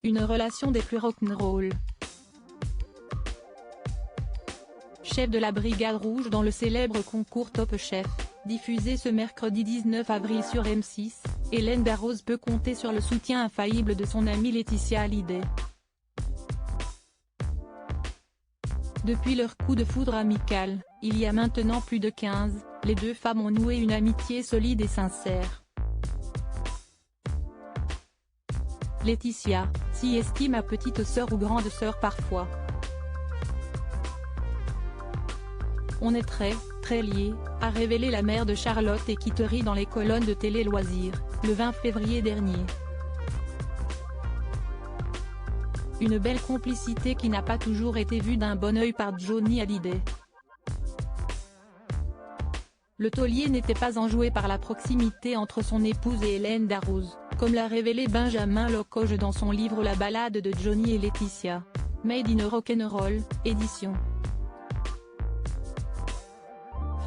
Une relation des plus rock'n'roll. Chef de la Brigade Rouge dans le célèbre concours Top Chef, diffusé ce mercredi 19 avril sur M6, Hélène Darroze peut compter sur le soutien infaillible de son amie Laetitia Hallyday. Depuis leur coup de foudre amical, il y a maintenant plus de 15, les deux femmes ont noué une amitié solide et sincère. Laetitia, s'y estime à petite sœur ou grande sœur parfois. On est très liés, a révélé la mère de Charlotte et Kittery dans les colonnes de Télé Loisirs, le 20 février dernier. Une belle complicité qui n'a pas toujours été vue d'un bon œil par Johnny Hallyday. Le taulier n'était pas enjoué par la proximité entre son épouse et Hélène Darroze, comme l'a révélé Benjamin Locoge dans son livre La balade de Johnny et Laetitia. Made in a Rock'n'Roll, édition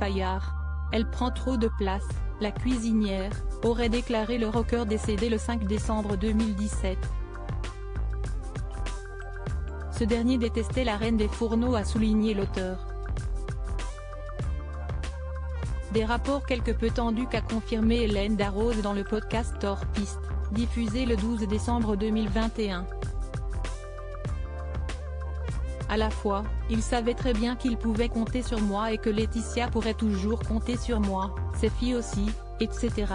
Fayard. Elle prend trop de place, la cuisinière, aurait déclaré le rocker décédé le 5 décembre 2017. Ce dernier détestait la reine des fourneaux, a souligné l'auteur. Des rapports quelque peu tendus qu'a confirmé Hélène Darroze dans le podcast Hors Piste, diffusé le 12 décembre 2021. À la fois, il savait très bien qu'il pouvait compter sur moi et que Laetitia pourrait toujours compter sur moi, ses filles aussi, etc.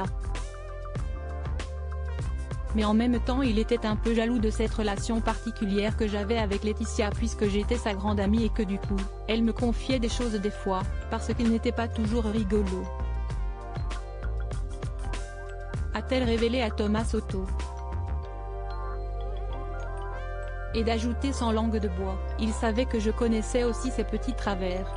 Mais en même temps il était un peu jaloux de cette relation particulière que j'avais avec Laetitia puisque j'étais sa grande amie et que du coup, elle me confiait des choses des fois, parce qu'il n'était pas toujours rigolo. A-t-elle révélé à Thomas Soto. Et d'ajouter sans langue de bois, il savait que je connaissais aussi ses petits travers.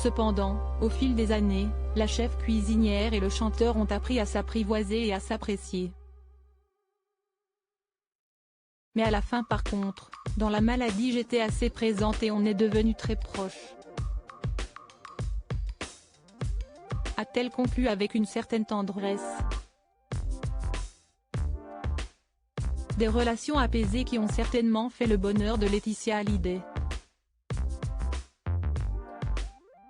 Cependant, au fil des années, la chef cuisinière et le chanteur ont appris à s'apprivoiser et à s'apprécier. Mais à la fin par contre, dans la maladie j'étais assez présente et on est devenus très proches. A-t-elle conclu avec une certaine tendresse. Des relations apaisées qui ont certainement fait le bonheur de Laetitia Hallyday.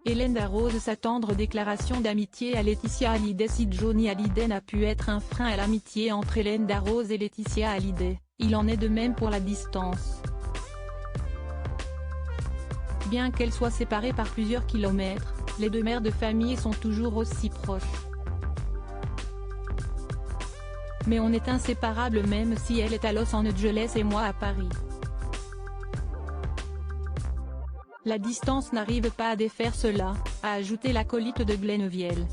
Hélène Darroze, sa tendre déclaration d'amitié à Laetitia Hallyday. Si Johnny Hallyday n'a pu être un frein à l'amitié entre Hélène Darroze et Laetitia Hallyday, il en est de même pour la distance. Bien qu'elles soient séparées par plusieurs kilomètres, les deux mères de famille sont toujours aussi proches. Mais on est inséparables même si elle est à Los Angeles et moi à Paris. La distance n'arrive pas à défaire cela, a ajouté l'acolyte de Glennevielle.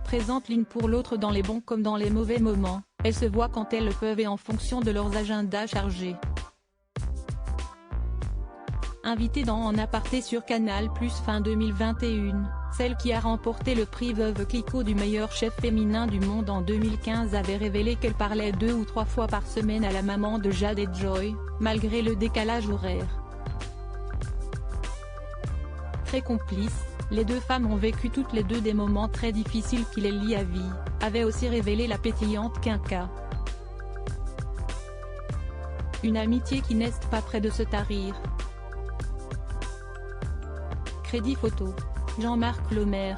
Présentes l'une pour l'autre dans les bons comme dans les mauvais moments, elles se voient quand elles le peuvent et en fonction de leurs agendas chargés. Invitée dans En aparté sur Canal+ fin 2021, celle qui a remporté le prix Veuve Clicquot du meilleur chef féminin du monde en 2015 avait révélé qu'elle parlait 2 ou 3 fois par semaine à la maman de Jade et Joy, malgré le décalage horaire. Très complices, les deux femmes ont vécu toutes les deux des moments très difficiles qui les lient à vie, avait aussi révélé la pétillante Quinca. Une amitié qui n'est pas près de se tarir. Crédit photo. Jean-Marc Lemaire.